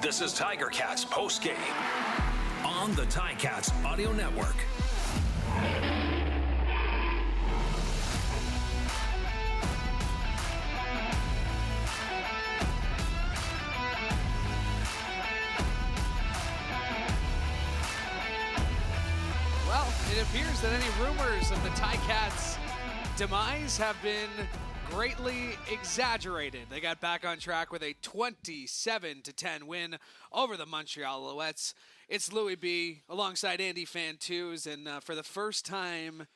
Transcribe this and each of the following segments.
This is Tiger Cats Postgame on the Ticats Audio Network. Well, it appears that any rumors of the Ticats' demise have been greatly exaggerated. They got back on track with a 27-10 win over the Montreal Alouettes. It's Louie B alongside Andy Fantuz, and for the first time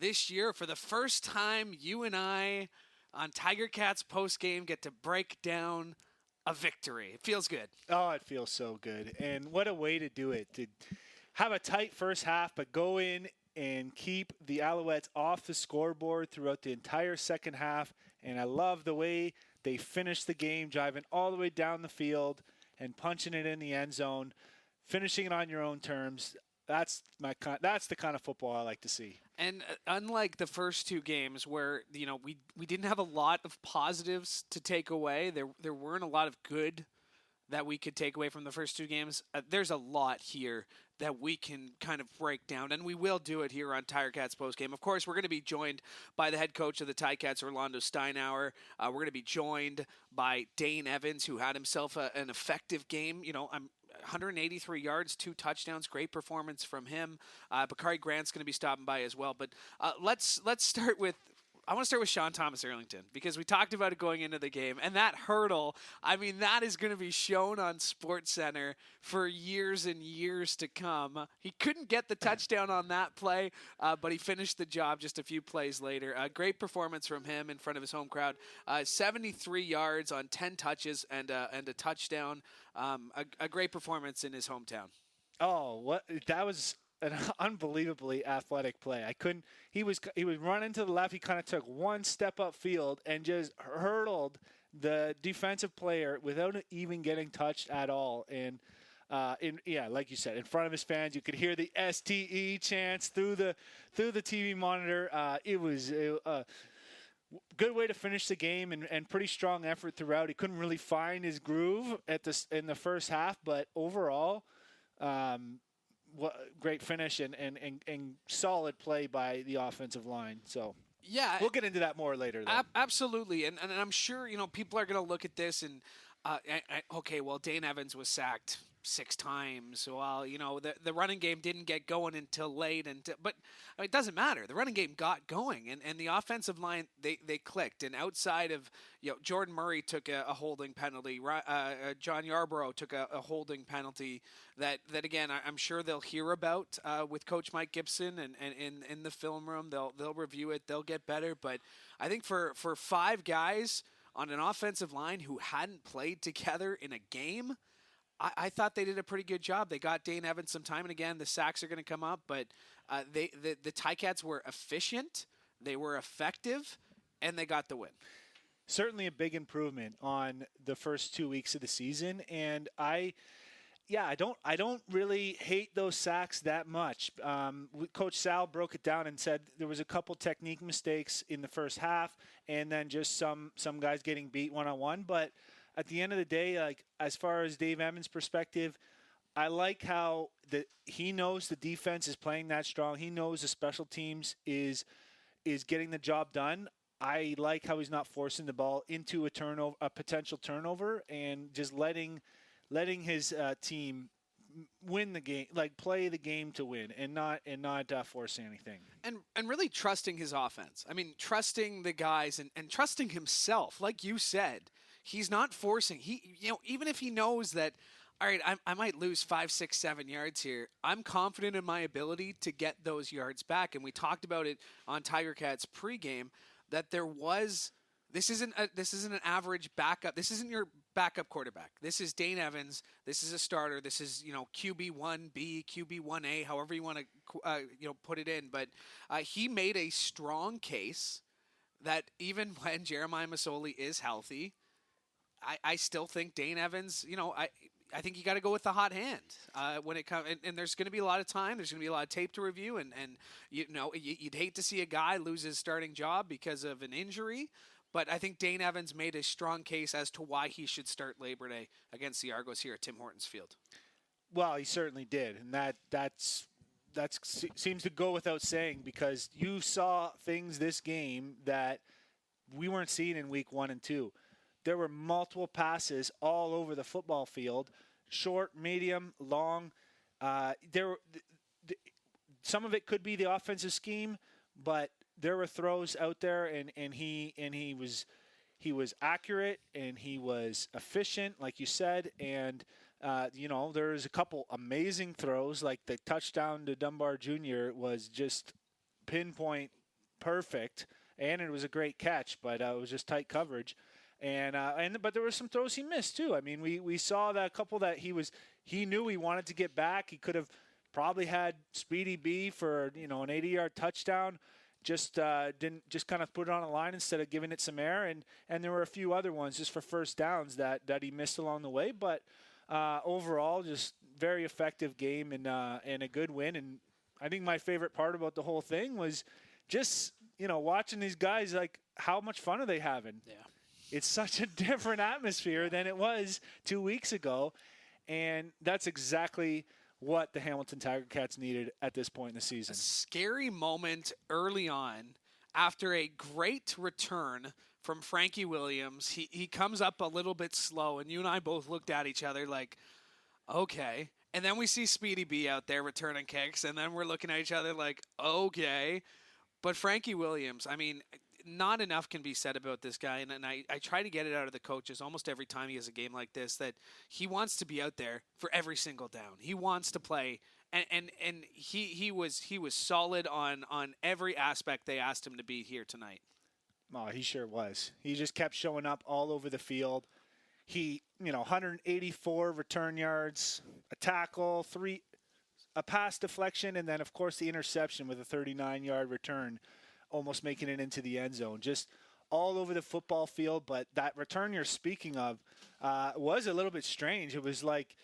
this year, for the first time, you and I on Tiger Cats Postgame get to break down a victory. It feels good. Oh, it feels so good. And what a way to do it. To have a tight first half, but go in and keep the Alouettes off the scoreboard throughout the entire second half. And I love the way they finished the game, driving all the way down the field and punching it in the end zone, finishing it on your own terms. That's the kind of football I like to see. And unlike the first two games where, we didn't have a lot of positives to take away, there weren't a lot of good that we could take away from the first two games. There's a lot here that we can kind of break down, and we will do it here on Tiger Cats Postgame. Of course, we're going to be joined by the head coach of the Ticats, Coach Steinauer. We're going to be joined by Dane Evans, who had himself an effective game. 183 yards, 2 touchdowns, great performance from him. Bakari Grant's going to be stopping by as well. But let's start with. I want to start with Sean Thomas Erlington, because we talked about it going into the game. And that hurdle, that is going to be shown on SportsCenter for years and years to come. He couldn't get the touchdown on that play, but he finished the job just a few plays later. A great performance from him in front of his home crowd. 73 yards on 10 touches and a touchdown. A great performance in his hometown. Oh, that was an unbelievably athletic play. He was running to the left. He kind of took one step upfield and just hurdled the defensive player without even getting touched at all. And like you said, in front of his fans, you could hear the STE chants through the TV monitor. It was a good way to finish the game, and pretty strong effort throughout. He couldn't really find his groove in the first half, but overall, great finish and solid play by the offensive line. So yeah, we'll get into that more later, though. Absolutely, and I'm sure people are going to look at this and okay, well, Dane Evans was sacked 6 times. Well, the running game didn't get going until late, but it doesn't matter. The running game got going, and the offensive line they clicked. And outside of Jordan Murray took a holding penalty. John Yarborough took a holding penalty that again I'm sure they'll hear about with Coach Mike Gibson and in the film room. They'll review it. They'll get better. But I think for 5 guys on an offensive line who hadn't played together in a game, I thought they did a pretty good job. They got Dane Evans some time, and again, the sacks are going to come up, but the Ticats were efficient, they were effective, and they got the win. Certainly a big improvement on the first 2 weeks of the season, and I don't really hate those sacks that much. Coach Sal broke it down and said there was a couple technique mistakes in the first half, and then just some guys getting beat one-on-one, but at the end of the day, as far as Dave Evans' perspective, I like how he knows the defense is playing that strong. He knows the special teams is getting the job done. I like how he's not forcing the ball into a potential turnover, and just letting his team win the game, play the game to win, and not forcing anything. And really trusting his offense. Trusting the guys and trusting himself, like you said. He's not forcing. Even if he knows that, all right, I might lose 5, 6, 7 yards here, I'm confident in my ability to get those yards back. And we talked about it on Tiger Cats pregame that this isn't an average backup. This isn't your backup quarterback. This is Dane Evans. This is a starter. This is QB1B, QB1A, however you want to put it in. But he made a strong case that even when Jeremiah Masoli is healthy, I still think Dane Evans, I think you got to go with the hot hand when it comes. And there's going to be a lot of time. There's going to be a lot of tape to review. And you'd hate to see a guy lose his starting job because of an injury. But I think Dane Evans made a strong case as to why he should start Labor Day against the Argos here at Tim Hortons Field. Well, he certainly did, and that seems to go without saying, because you saw things this game that we weren't seeing in week 1 and 2. There were multiple passes all over the football field, short, medium, long. Some of it could be the offensive scheme, but there were throws out there, and he was accurate, and he was efficient, like you said, and there's a couple amazing throws, like the touchdown to Dunbar Jr. was just pinpoint perfect, and it was a great catch, but it was just tight coverage, but there were some throws he missed too. I mean, we saw that a couple that he knew he wanted to get back. He could have probably had Speedy B for an 80-yard touchdown. Just didn't kind of put it on a line instead of giving it some air, and there were a few other ones just for first downs that he missed along the way. But overall, just very effective game and a good win. And I think my favorite part about the whole thing was just watching these guys, like, how much fun are they having? Yeah, it's such a different atmosphere than it was 2 weeks ago, and that's exactly what the Hamilton Tiger Cats needed at this point in the season. A scary moment early on after a great return from Frankie Williams. He comes up a little bit slow, and you and I both looked at each other like, okay. And then we see Speedy B out there returning kicks, and then we're looking at each other like, okay. But Frankie Williams, I mean, not enough can be said about this guy, and I try to get it out of the coaches almost every time he has a game like this, that he wants to be out there for every single down. He wants to play, and he was solid on every aspect they asked him to be here tonight. Oh, he sure was. He just kept showing up all over the field. He, 184 return yards, a tackle, a pass deflection, and then, of course, the interception with a 39-yard return, almost making it into the end zone. Just all over the football field. But that return you're speaking of was a little bit strange. It was like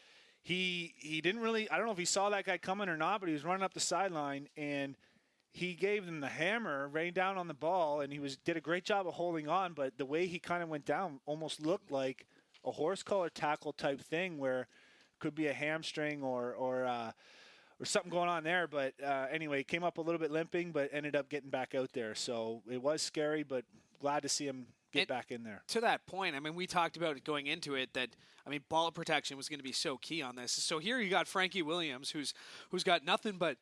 he didn't really – I don't know if he saw that guy coming or not, but he was running up the sideline, and he gave them the hammer, rained down on the ball, and did a great job of holding on. But the way he kind of went down almost looked like a horse collar tackle type thing, where it could be a hamstring or something going on there. But anyway, came up a little bit limping, but ended up getting back out there. So it was scary, but glad to see him get back in there. To that point, I mean, we talked about it going into it that, I mean, ball protection was going to be so key on this. So here you got Frankie Williams, who's got nothing but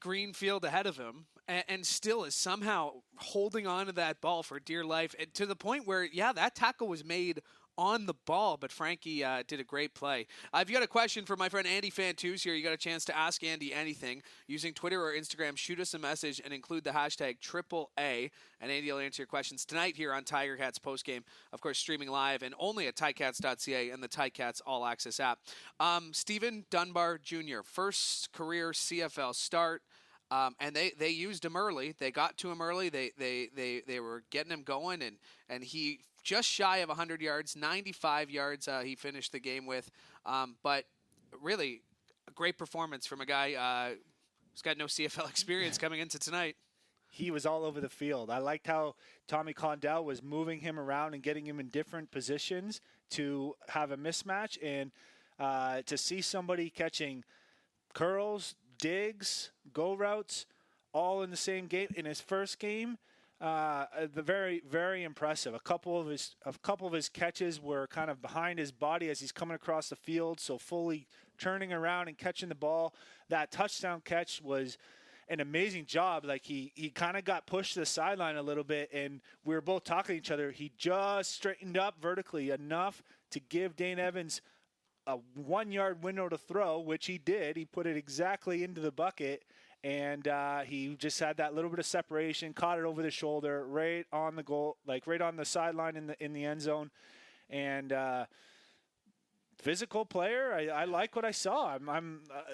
green field ahead of him, and still is somehow holding on to that ball for dear life, and to the point where, that tackle was made on the ball, but Frankie did a great play. I've got a question for my friend Andy Fantuz here. You got a chance to ask Andy anything using Twitter or Instagram. Shoot us a message and include the hashtag AAA, and Andy will answer your questions tonight here on Tiger Cats Postgame. Of course, streaming live and only at ticats.ca and the Ticats All Access app. Stephen Dunbar Jr., first career CFL start. And they used him early. They got to him early. They were getting him going, and he just shy of 100 yards, 95 yards he finished the game with. But really, a great performance from a guy who's got no CFL experience coming into tonight. He was all over the field. I liked how Tommy Condell was moving him around and getting him in different positions to have a mismatch, and to see somebody catching curls, digs, go routes, all in the same game in his first game. Very, very impressive. A couple of his catches were kind of behind his body as he's coming across the field, so fully turning around and catching the ball. That touchdown catch was an amazing job. Like he kind of got pushed to the sideline a little bit, and we were both talking to each other. He just straightened up vertically enough to give Dane Evans a 1-yard window to throw, which he did. He put it exactly into the bucket, and he just had that little bit of separation, caught it over the shoulder, right on the goal, like right on the sideline in the end zone. And physical player, I like what I saw.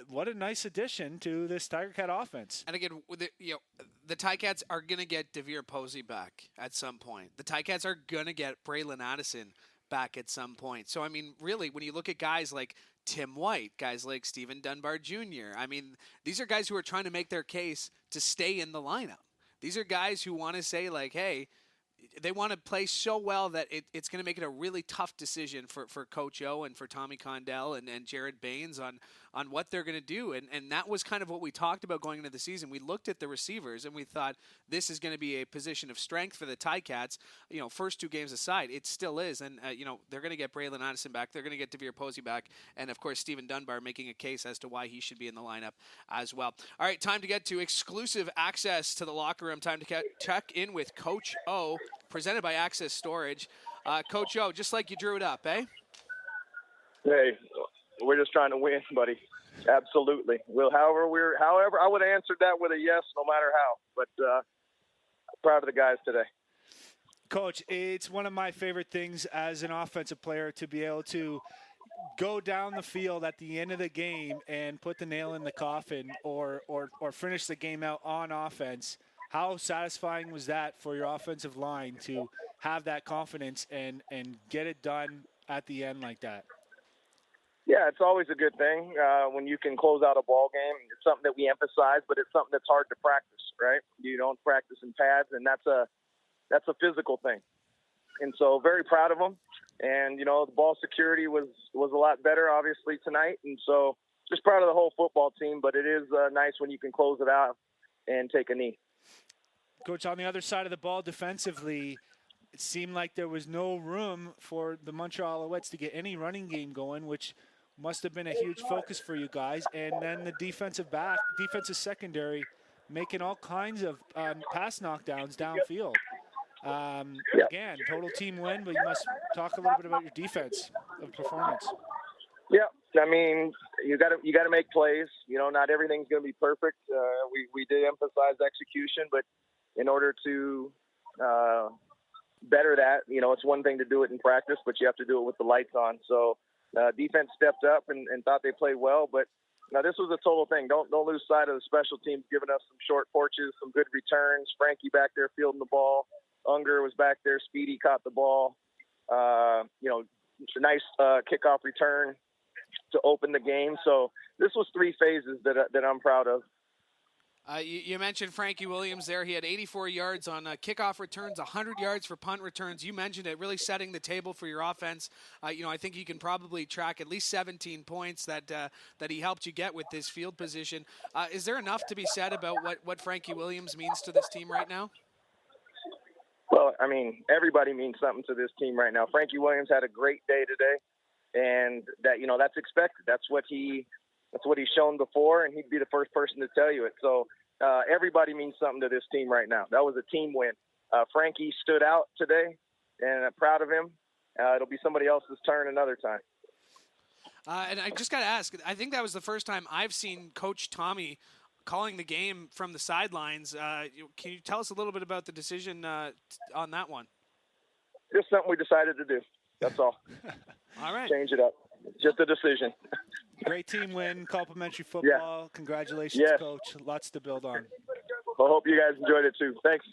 What a nice addition to this Tiger Cat offense. And again, the Ticats are going to get DeVere Posey back at some point. The Ticats are going to get Braylon Addison back at some point. So, I mean, really, when you look at guys like Tim White, guys like Stephen Dunbar Jr., I mean, these are guys who are trying to make their case to stay in the lineup. These are guys who want to say, like, hey, they want to play so well that it's going to make it a really tough decision for Coach O and for Tommy Condell and Jared Baines on what they're going to do. And that was kind of what we talked about going into the season. We looked at the receivers and we thought this is going to be a position of strength for the Ticats. First 2 games aside, it still is. And, they're going to get Braylon Addison back. They're going to get Devere Posey back. And, of course, Stephen Dunbar making a case as to why he should be in the lineup as well. All right, time to get to exclusive access to the locker room. Time to check in with Coach O, presented by Access Storage. Coach O, just like you drew it up, eh? Hey, we're just trying to win, buddy. Absolutely. Well, however, I would have answered that with a yes, no matter how. But proud of the guys today. Coach, it's one of my favorite things as an offensive player to be able to go down the field at the end of the game and put the nail in the coffin or finish the game out on offense. How satisfying was that for your offensive line to have that confidence and get it done at the end like that? Yeah, it's always a good thing when you can close out a ball game. It's something that we emphasize, but it's something that's hard to practice, right? You don't practice in pads, and that's a physical thing. And so very proud of them. And, the ball security was a lot better, obviously, tonight. And so just proud of the whole football team, but it is nice when you can close it out and take a knee. Coach, on the other side of the ball defensively, it seemed like there was no room for the Montreal Alouettes to get any running game going, which must have been a huge focus for you guys. And then the defensive secondary making all kinds of pass knockdowns downfield. Again, total team win, but you must talk a little bit about your defense of performance. Yeah, I mean, you got to make plays. Not everything's going to be perfect. We did emphasize execution, but in order to better that, it's one thing to do it in practice, but you have to do it with the lights on. So defense stepped up and thought they played well, but now this was a total thing. Don't lose sight of the special teams giving us some short porches, some good returns. Frankie back there fielding the ball. Unger was back there. Speedy caught the ball. Nice kickoff return to open the game. So this was 3 phases that I'm proud of. You mentioned Frankie Williams there. He had 84 yards on kickoff returns, 100 yards for punt returns. You mentioned it, really setting the table for your offense. I think you can probably track at least 17 points that he helped you get with this field position. Is there enough to be said about what Frankie Williams means to this team right now? Well, I mean, everybody means something to this team right now. Frankie Williams had a great day today, and that's expected. That's what he's shown before, and he'd be the first person to tell you it. So everybody means something to this team right now. That was a team win. Frankie stood out today, and I'm proud of him. It'll be somebody else's turn another time. And I just got to ask, I think that was the first time I've seen Coach Tommy calling the game from the sidelines. Can you tell us a little bit about the decision on that one? Just something we decided to do. That's all. All right. Change it up. Just a decision. Great team win, complimentary football. Yeah. Congratulations, yes. Coach. Lots to build on. I hope you guys enjoyed it too. Thanks.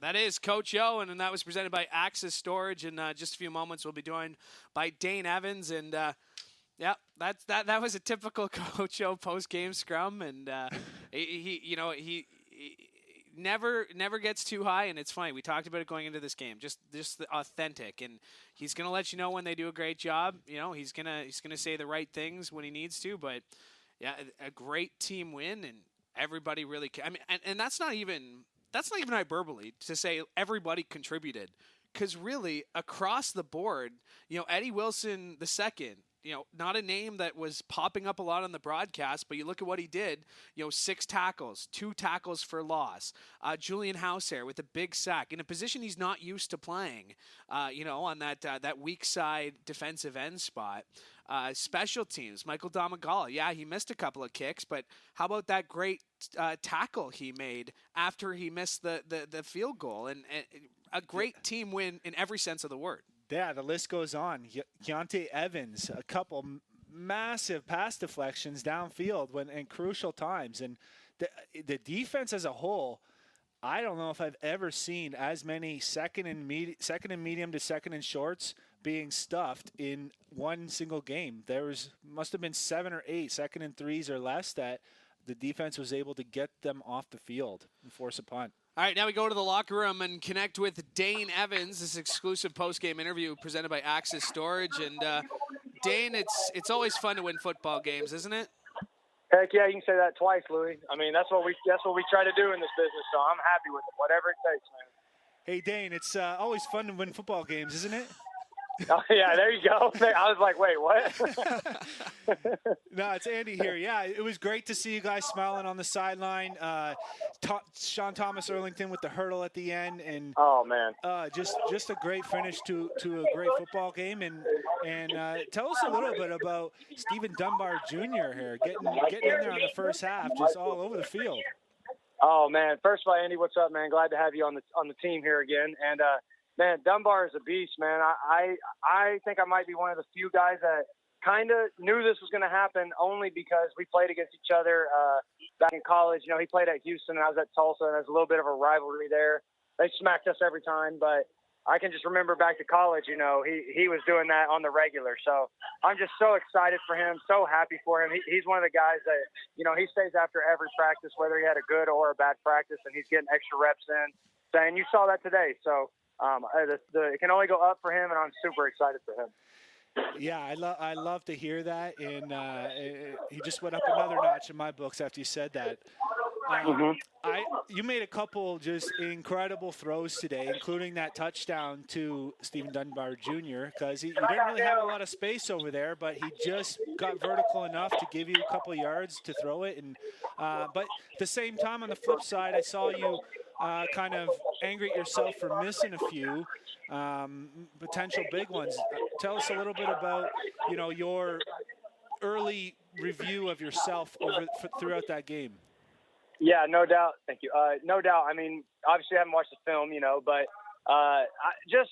That is Coach O, and that was presented by Access Storage. In just a few moments, we'll be joined by Dane Evans, and yeah, that was a typical Coach O post-game scrum, and he never gets too high, and it's funny. We talked about it going into this game, just authentic, and he's gonna let you know when they do a great job. He's gonna say the right things when he needs to, but yeah, a great team win, and everybody really. I mean, and that's not even hyperbole to say everybody contributed, because really across the board, Eddie Wilson II. Not a name that was popping up a lot on the broadcast, but you look at what he did, 6 tackles, 2 tackles for loss. Julian Househair with a big sack in a position he's not used to playing, on that weak side defensive end spot. Special teams, Michael Domagala. Yeah, he missed a couple of kicks, but how about that great tackle he made after he missed the field goal? And a great team win in every sense of the word. Yeah, the list goes on. Keontae Evans, a couple massive pass deflections downfield in crucial times. And the defense as a whole, I don't know if I've ever seen as many second and medium to second and shorts being stuffed in one single game. Must have been 7 or 8 second and threes or less that the defense was able to get them off the field and force a punt. All right, now we go to the locker room and connect with Dane Evans. This exclusive post-game interview presented by Access Storage. And Dane, it's always fun to win football games, isn't it? Heck yeah, you can say that twice, Louie. I mean, that's what we try to do in this business. So I'm happy with it, whatever it takes, man. Hey Dane, it's always fun to win football games, isn't it? Oh, yeah, there you go. I was like, wait, what? No, it's Andy here. Yeah, it was great to see you guys smiling on the sideline. Sean Thomas Erlington with the hurdle at the end, and oh man, just a great finish to a great football game. And tell us a little bit about Stephen Dunbar Jr. here, getting in there on the first half, just all over the field. Oh man, first of all, Andy, what's up, man? Glad to have you on the team here again. And man, Dunbar is a beast, man. I think I might be one of the few guys that kind of knew this was going to happen only because we played against each other back in college. You know, he played at Houston and I was at Tulsa, and there's a little bit of a rivalry there. They smacked us every time, but I can just remember back to college, you know, he was doing that on the regular. So I'm just so excited for him, so happy for him. He's one of the guys that, you know, he stays after every practice, whether he had a good or a bad practice, and he's getting extra reps in. And you saw that today. So it can only go up for him, and I'm super excited for him. Yeah, I love to hear that, and he just went up another notch in my books after you said that. You made a couple just incredible throws today, including that touchdown to Stephen Dunbar Jr. because he didn't really have a lot of space over there, but he just got vertical enough to give you a couple yards to throw it. And but at the same time, on the flip side, I saw you kind of angry at yourself for missing a few potential big ones. Tell us a little bit about, you know, your early review of yourself throughout that game. Yeah, no doubt. Thank you. No doubt. I mean, obviously I haven't watched the film, you know, but just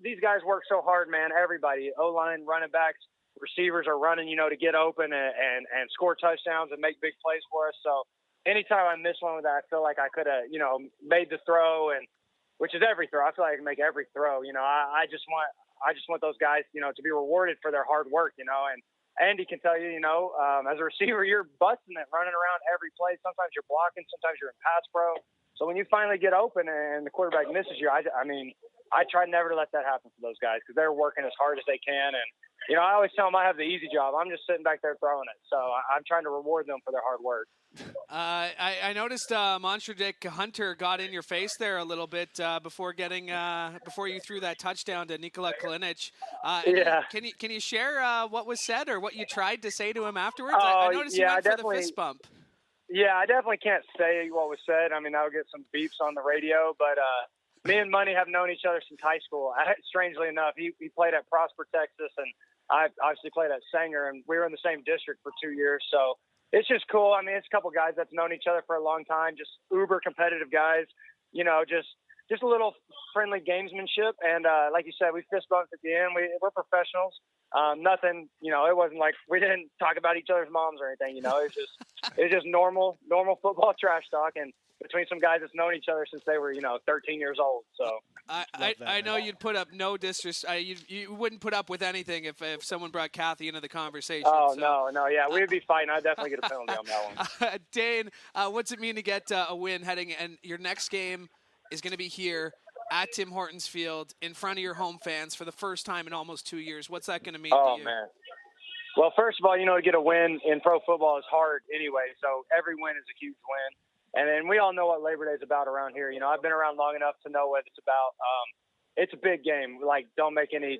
these guys work so hard, man. Everybody, O-line, running backs, receivers are running, you know, to get open and score touchdowns and make big plays for us. So anytime I miss one with that, I feel like I could have, you know, made the throw, and which is every throw. I feel like I can make every throw. You know, I just want those guys, you know, to be rewarded for their hard work, you know. And Andy can tell you, you know, as a receiver, you're busting it, running around every play. Sometimes you're blocking, sometimes you're in pass pro. So when you finally get open and the quarterback misses you, I mean, I try never to let that happen for those guys because they're working as hard as they can. And, you know, I always tell them I have the easy job. I'm just sitting back there throwing it. So I'm trying to reward them for their hard work. I noticed Montredick Hunter got in your face there a little bit before you threw that touchdown to Nikola Kalinic. Yeah. Can you share what was said or what you tried to say to him afterwards? I noticed you went for the fist bump. Yeah, I definitely can't say what was said. I mean, I'll get some beeps on the radio, but me and Money have known each other since high school. Strangely enough, he played at Prosper, Texas, and I obviously played at Sanger, and we were in the same district for 2 years. So it's just cool. I mean, it's a couple guys that's known each other for a long time, just uber competitive guys, you know, just a little friendly gamesmanship. And like you said, we fist bumped at the end. We're professionals. Nothing, you know, it wasn't like we didn't talk about each other's moms or anything, you know. It's just normal football trash talk, and between some guys that's known each other since they were, you know, 13 years old. So I know you'd put up no disrespect. You wouldn't put up with anything if someone brought Kathy into the conversation. Oh, so. no, yeah, we'd be fighting. I'd definitely get a penalty on that one. Dane, what's it mean to get a win and your next game is going to be here at Tim Hortons Field in front of your home fans for the first time in almost 2 years? What's that going to mean to you? Oh, man. Well, first of all, you know, to get a win in pro football is hard anyway, so every win is a huge win. And then we all know what Labor Day is about around here. You know, I've been around long enough to know what it's about. It's a big game. Like, don't make any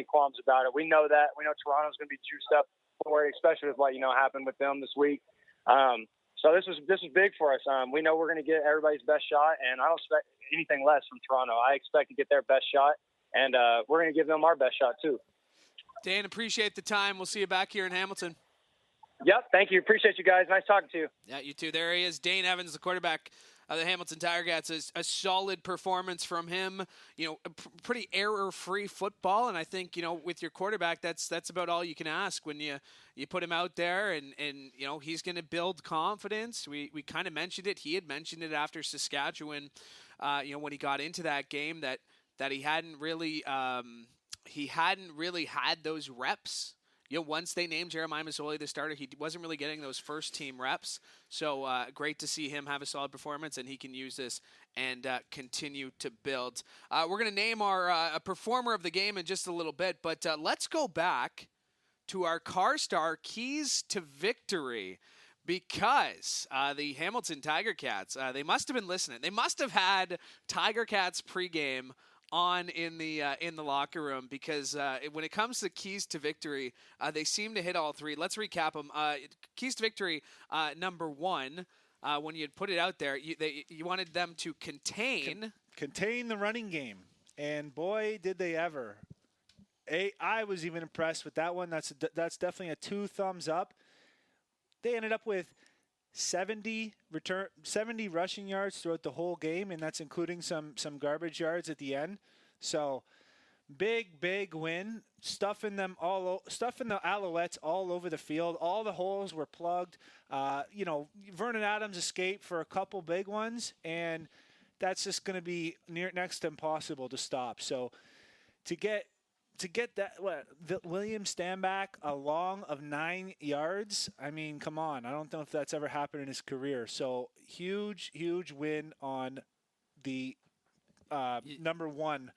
qualms about it. We know that. We know Toronto's going to be juiced up for it, especially with what, you know, happened with them this week. So this is big for us. We know we're going to get everybody's best shot, and I don't expect anything less from Toronto. I expect to get their best shot, and we're going to give them our best shot too. Dan, appreciate the time. We'll see you back here in Hamilton. Yep, thank you. Appreciate you guys. Nice talking to you. Yeah, you too. There he is, Dane Evans, the quarterback of the Hamilton Tiger Cats. A solid performance from him. You know, a pretty error-free football, and I think, you know, with your quarterback, that's about all you can ask when you put him out there, and you know, he's going to build confidence. We kind of mentioned it. He had mentioned it after Saskatchewan, you know, when he got into that game that he hadn't really had those reps once they named Jeremiah Masoli the starter, he wasn't really getting those first team reps. So great to see him have a solid performance, and he can use this and continue to build. We're going to name our performer of the game in just a little bit, but let's go back to our CarStar keys to victory, because the Hamilton Tiger Cats, they must have been listening. They must have had Tiger Cats pregame on in the locker room, because when it comes to keys to victory, they seem to hit all three. Let's recap them. Keys to victory, number one, when you put it out there, you wanted them to contain the running game, and boy, did they ever. I was even impressed with that one. That's definitely a 2 thumbs up. They ended up with 70 rushing yards throughout the whole game, and that's including some garbage yards at the end. So big win. Stuffing the Alouettes all over the field. All the holes were plugged. Vernon Adams escaped for a couple big ones, and that's just going to be next to impossible to stop. So to get that, William Stanback a long of 9 yards. I mean, come on. I don't know if that's ever happened in his career. So huge win on the number one.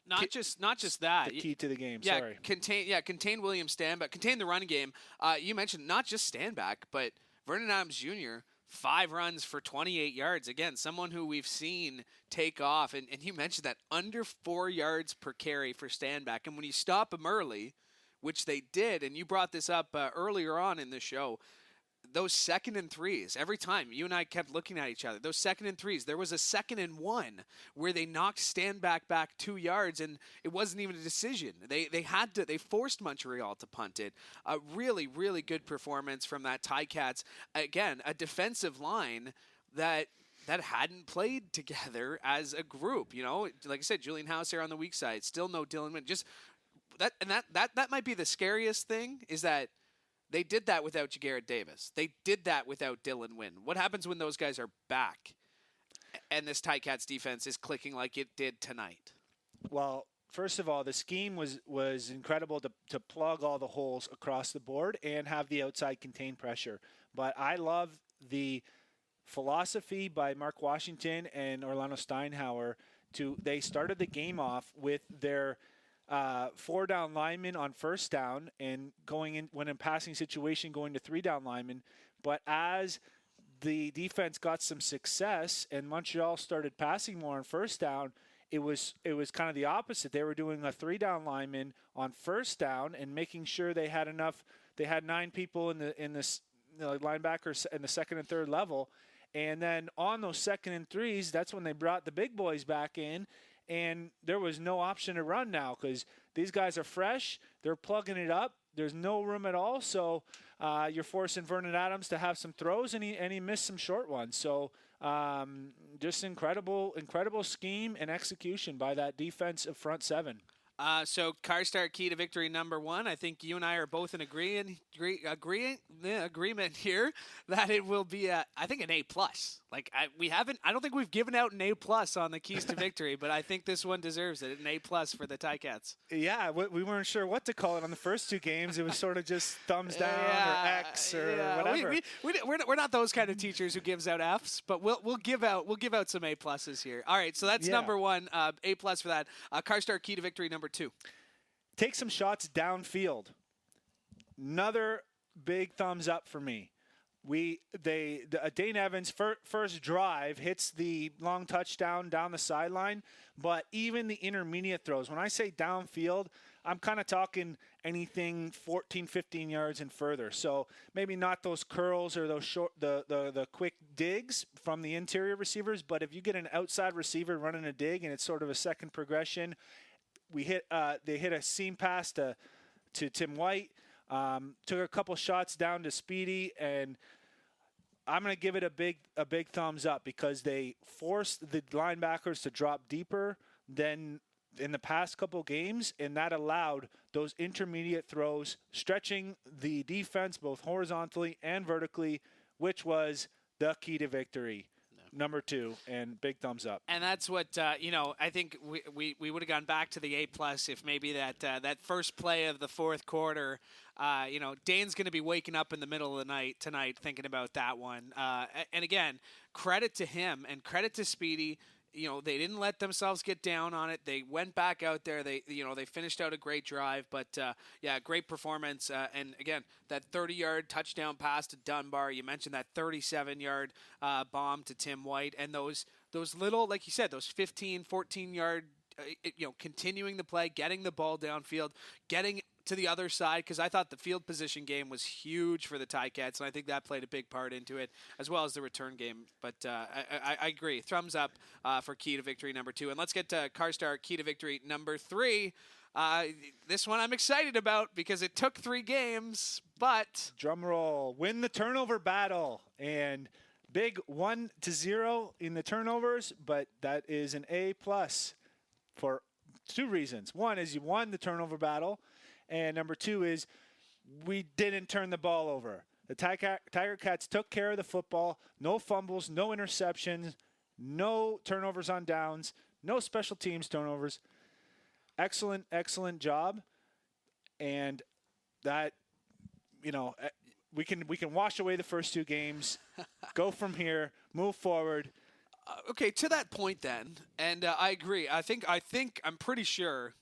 Not just that. The key to the game. Yeah, Sorry. Contain William Stanback. Contain the running game. You mentioned not just Stanback, but Vernon Adams Jr., 5 runs for 28 yards. Again, someone who we've seen take off. And you mentioned that under 4 yards per carry for Stanback. And when you stop him early, which they did, and you brought this up earlier on in the show, those 2nd and 3s, every time you and I kept looking at each other, those 2nd and 3s, there was a 2nd and 1 where they knocked Stanback back 2 yards, and it wasn't even a decision. They forced Montreal to punt it. A really good performance from that Ticats. Again, a defensive line that hadn't played together as a group. Like I said, Julian House there on the weak side, still no Dylan Wynn. Just that might be the scariest thing, is that they did that without Jagarrett Davis. They did that without Dylan Wynn. What happens when those guys are back and this Ticats defense is clicking like it did tonight? Well, first of all, the scheme was incredible to plug all the holes across the board and have the outside contained pressure. But I love the philosophy by Mark Washington and Orlando Steinauer. They started the game off with their 4-down linemen on first down, and when in passing situation, going to 3-down linemen. But as the defense got some success and Montreal started passing more on first down, it was kind of the opposite. They were doing a 3-down lineman on first down and making sure they had enough. They had 9 people in the linebackers in the 2nd and 3rd level, and then on those 2nd and 3s, that's when they brought the big boys back in. And there was no option to run now, because these guys are fresh. They're plugging it up. There's no room at all. So you're forcing Vernon Adams to have some throws, and he missed some short ones. So just incredible scheme and execution by that defensive front 7. So CarStar key to victory number 1. I think you and I are both in agreement here that it will be an A+. Like I don't think we've given out an A+ on the keys to victory, but I think this one deserves it. An A+ for the Ticats. Yeah, we weren't sure what to call it on the first 2 games. It was sort of just thumbs down or X or whatever. We're not those kind of teachers who gives out Fs, but we'll give out some A+ here. All right, so that's number 1, A+ for that. CarStar key to victory number 2. Take some shots downfield. Another big thumbs up for me. Dane Evans' first drive hits the long touchdown down the sideline, but even the intermediate throws. When I say downfield, I'm kind of talking anything 14, 15 yards and further. So maybe not those curls or those short, the quick digs from the interior receivers, but if you get an outside receiver running a dig and it's sort of a second progression, they hit a seam pass to Tim White, took a couple shots down to Speedy, and I'm going to give it a big thumbs up, because they forced the linebackers to drop deeper than in the past couple games, and that allowed those intermediate throws, stretching the defense both horizontally and vertically, which was the key to victory. number 2, and big thumbs up. And that's what I think we would have gone back to the A+ if maybe that first play of the fourth quarter. Dane's going to be waking up in the middle of the night tonight thinking about that one. And again, credit to him and credit to Speedy. They didn't let themselves get down on it. They went back out there. They finished out a great drive. But, great performance. And, again, that 30-yard touchdown pass to Dunbar. You mentioned that 37-yard bomb to Tim White. And those little, like you said, those 15, 14-yard, continuing the play, getting the ball downfield, getting to the other side, because I thought the field position game was huge for the Ticats, and I think that played a big part into it, as well as the return game. But I agree. Thumbs up for key to victory number 2. And let's get to Carstar key to victory number 3. This one I'm excited about because it took 3 games, but... Drum roll. Win the turnover battle. And big 1-0 in the turnovers, but that is an A+ for 2 reasons. One is you won the turnover battle. And number 2 is we didn't turn the ball over. The Tiger Cats took care of the football. No fumbles, no interceptions, no turnovers on downs, no special teams turnovers. Excellent, excellent job. And that, we can wash away the first 2 games, go from here, move forward. Okay, to that point then, and I agree. I'm pretty sure.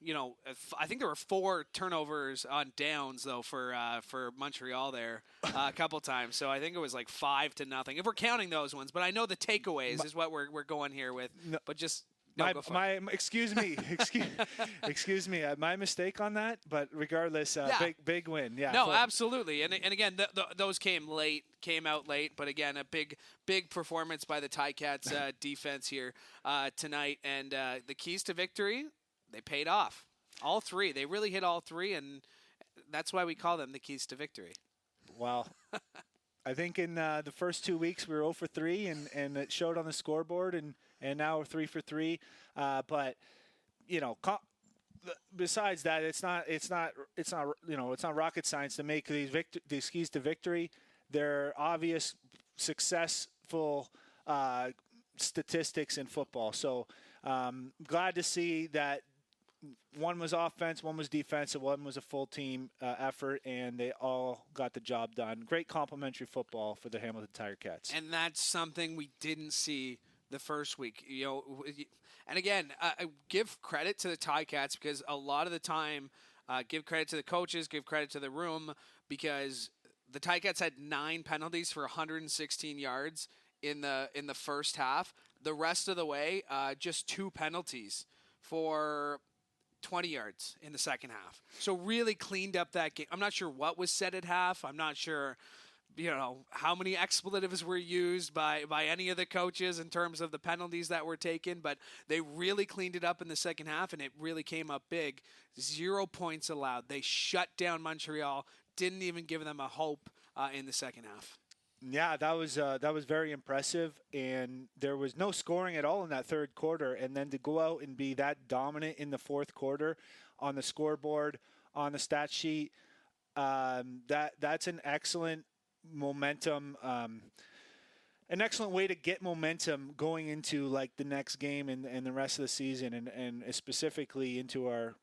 I think there were 4 turnovers on downs though for Montreal there a couple times. So I think it was like 5-0 if we're counting those ones. But I know the takeaways is what we're going here with. No, but just. No, excuse me, my mistake on that. But regardless, big win. Yeah. No, absolutely. And again, those came out late. But again, a big performance by the Ticats defense here tonight. And the keys to victory, they paid off. All 3. They really hit all 3, and that's why we call them the keys to victory. Well, I think in the first 2 weeks we were 0 for 3, and it showed on the scoreboard, and now we're 3 for 3. But besides that, it's not rocket science to make these keys to victory. They're obvious, successful statistics in football. So glad to see that. One was offense, one was defense, and one was a full team effort, and they all got the job done. Great complimentary football for the Hamilton Tiger Cats. And that's something we didn't see the first week. And again, give credit to the Ticats because a lot of the time, give credit to the coaches, give credit to the room, because the Ticats had 9 penalties for 116 yards in the first half. The rest of the way, just 2 penalties for 20 yards in the second half. So really cleaned up that game. I'm not sure what was said at half. I'm not sure, how many expletives were used by any of the coaches in terms of the penalties that were taken, but they really cleaned it up in the second half, and it really came up big. 0 points allowed. They shut down Montreal, didn't even give them a hope in the second half. Yeah, that was very impressive, and there was no scoring at all in that third quarter, and then to go out and be that dominant in the fourth quarter on the scoreboard, on the stat sheet, that's an excellent momentum, an excellent way to get momentum going into like the next game and the rest of the season, and specifically into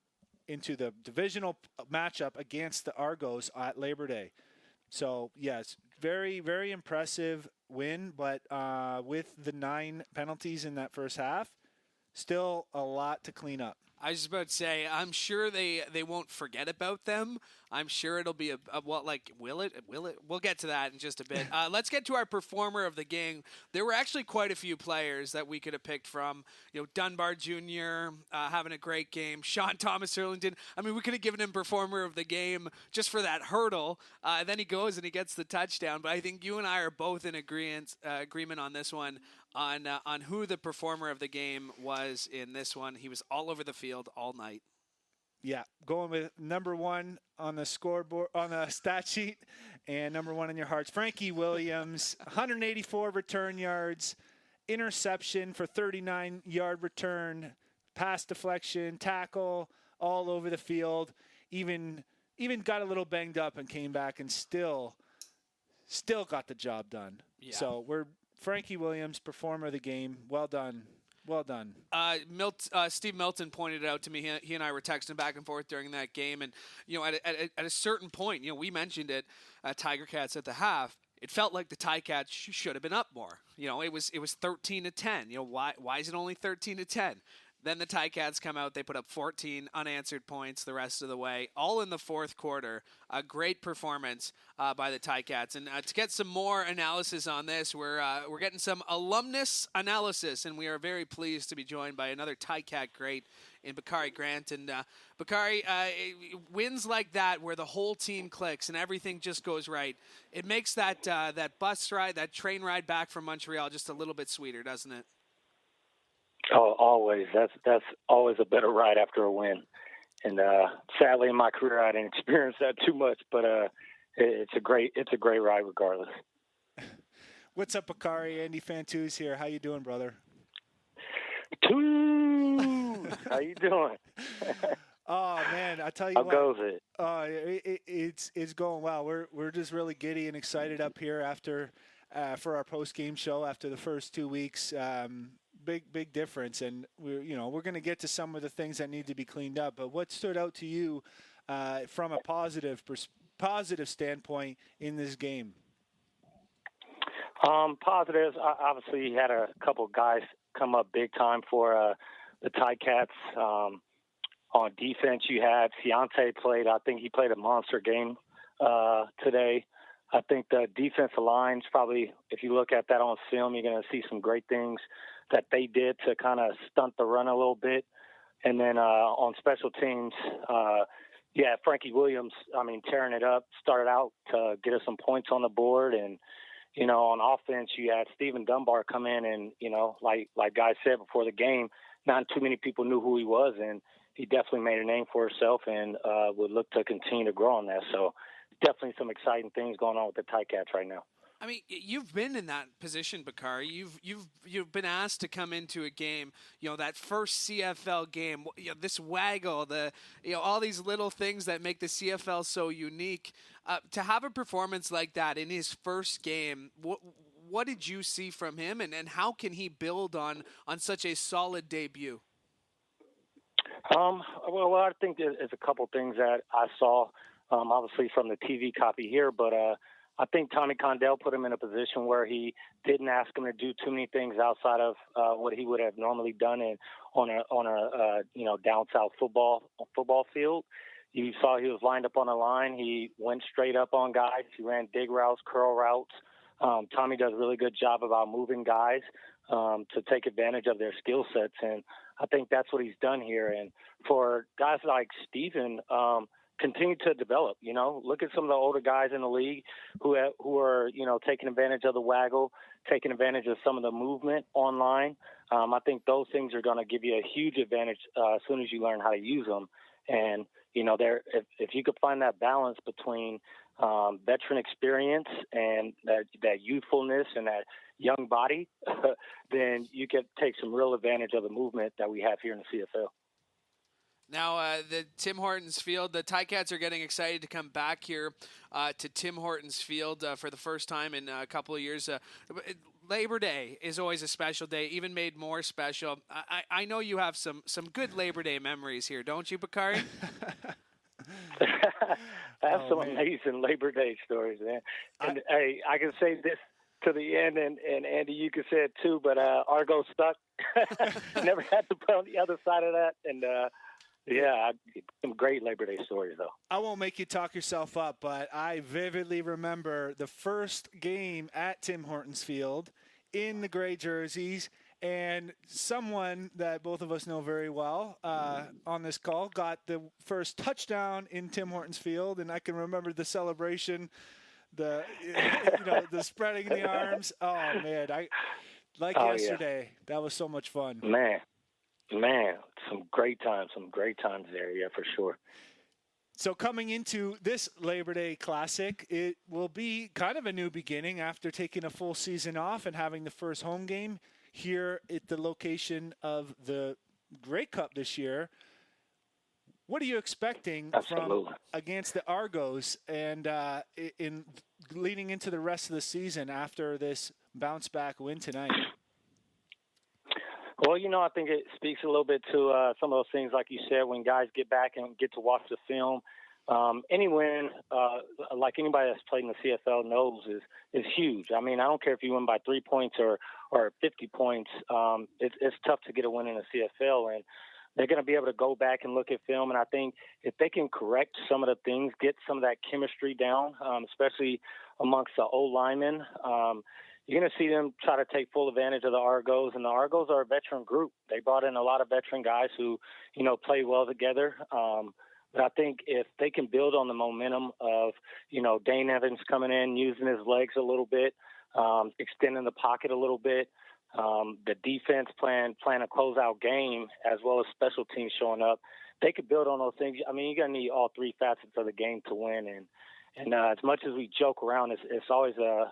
the divisional matchup against the Argos at Labor Day. So yes, very, very impressive win, but with the 9 penalties in that first half, still a lot to clean up. I was just about to say, I'm sure they won't forget about them. I'm sure it'll be will it? We'll get to that in just a bit. Let's get to our performer of the game. There were actually quite a few players that we could have picked from. Dunbar Jr. Having a great game. Sean Thomas Erlington. I mean, we could have given him performer of the game just for that hurdle. Then he goes and he gets the touchdown. But I think you and I are both in agreement on this one. On who the performer of the game was in this one. He was all over the field all night. Yeah, going with number 1 on the scoreboard, on the stat sheet, and number 1 in your hearts, Frankie Williams, 184 return yards, interception for 39-yard return, pass deflection, tackle, all over the field. Even got a little banged up and came back and still got the job done. Yeah. So we're Frankie Williams, performer of the game. Well done. Well done. Steve Milton pointed it out to me. He and I were texting back and forth during that game, and at a certain point, we mentioned it, Tiger Cats at the half. It felt like the Ticats should have been up more. It was 13-10. Why is it only 13-10? Then the Ticats come out. They put up 14 unanswered points the rest of the way, all in the fourth quarter. A great performance by the Ticats. And to get some more analysis on this, we're getting some alumnus analysis, and we are very pleased to be joined by another Ticat great in Bakari Grant. And Bakari, wins like that where the whole team clicks and everything just goes right, it makes that bus ride, that train ride back from Montreal just a little bit sweeter, doesn't it? Oh, always. That's always a better ride after a win. And sadly, in my career, I didn't experience that too much. But it's a great ride regardless. What's up, Bakari? Andy Fantuz here. How you doing, brother? How you doing? Oh man, I tell you How what. goes it? It's going well. We're just really giddy and excited up here after for our post game show after the first 2 weeks. Big difference, and we're going to get to some of the things that need to be cleaned up. But what stood out to you from a positive standpoint in this game? Positives. Obviously, you had a couple guys come up big time for the Ticats. On defense, you had Ciante played. I think he played a monster game today. I think the defensive line's probably, if you look at that on film, you're going to see some great things that they did to kind of stunt the run a little bit. And then on special teams, Frankie Williams, tearing it up, started out to get us some points on the board. And, on offense, you had Stephen Dunbar come in and, like Guy said before the game, not too many people knew who he was. And he definitely made a name for himself and would look to continue to grow on that. So definitely some exciting things going on with the Ticats right now. You've been in that position, Bakari. You've been asked to come into a game, that first CFL game, this waggle, all these little things that make the CFL so unique. To have a performance like that in his first game, what did you see from him, and how can he build on such a solid debut? Well, I think there's a couple things that I saw, obviously from the TV copy here, but I think Tommy Condell put him in a position where he didn't ask him to do too many things outside of what he would have normally done on a down south football field. You saw he was lined up on the line. He went straight up on guys. He ran dig routes, curl routes. Tommy does a really good job about moving guys to take advantage of their skill sets, and I think that's what he's done here. And for guys like Steven, continue to develop. Look at some of the older guys in the league who are taking advantage of the waggle, taking advantage of some of the movement online. I think those things are going to give you a huge advantage as soon as you learn how to use them. And if you could find that balance between veteran experience and that youthfulness and that young body, then you can take some real advantage of the movement that we have here in the CFL. Now, the Tim Hortons Field, the Ticats are getting excited to come back here to Tim Hortons Field for the first time in a couple of years. Labor Day is always a special day, even made more special. I know you have some good Labor Day memories here, don't you, Bakari? I have some amazing Labor Day stories, man. And I can say this to the end, and Andy, you can say it too, but Argo stuck. Never had to put on the other side of that, and some great Labor Day stories, though. I won't make you talk yourself up, but I vividly remember the first game at Tim Hortons Field in the gray jerseys, and someone that both of us know very well on this call got the first touchdown in Tim Hortons Field, and I can remember the celebration, the spreading the arms. Oh, man, yesterday. Yeah. That was so much fun. Man, some great times there, yeah, for sure. So coming into this Labor Day Classic, it will be kind of a new beginning after taking a full season off and having the first home game here at the location of the Grey Cup this year. What are you expecting from against the Argos and in leading into the rest of the season after this bounce back win tonight? Well, I think it speaks a little bit to some of those things, like you said, when guys get back and get to watch the film. Any win, like anybody that's played in the CFL knows, is huge. I mean, I don't care if you win by 3 points or 50 points. It's tough to get a win in the CFL, and they're going to be able to go back and look at film. And I think if they can correct some of the things, get some of that chemistry down, especially amongst the O-linemen, you're going to see them try to take full advantage of the Argos. And the Argos are a veteran group. They brought in a lot of veteran guys who, play well together. But I think if they can build on the momentum of, Dane Evans coming in, using his legs a little bit, extending the pocket a little bit, the defense playing a closeout game, as well as special teams showing up, they could build on those things. I mean, you're going to need all three facets of the game to win. And as much as we joke around, it's always a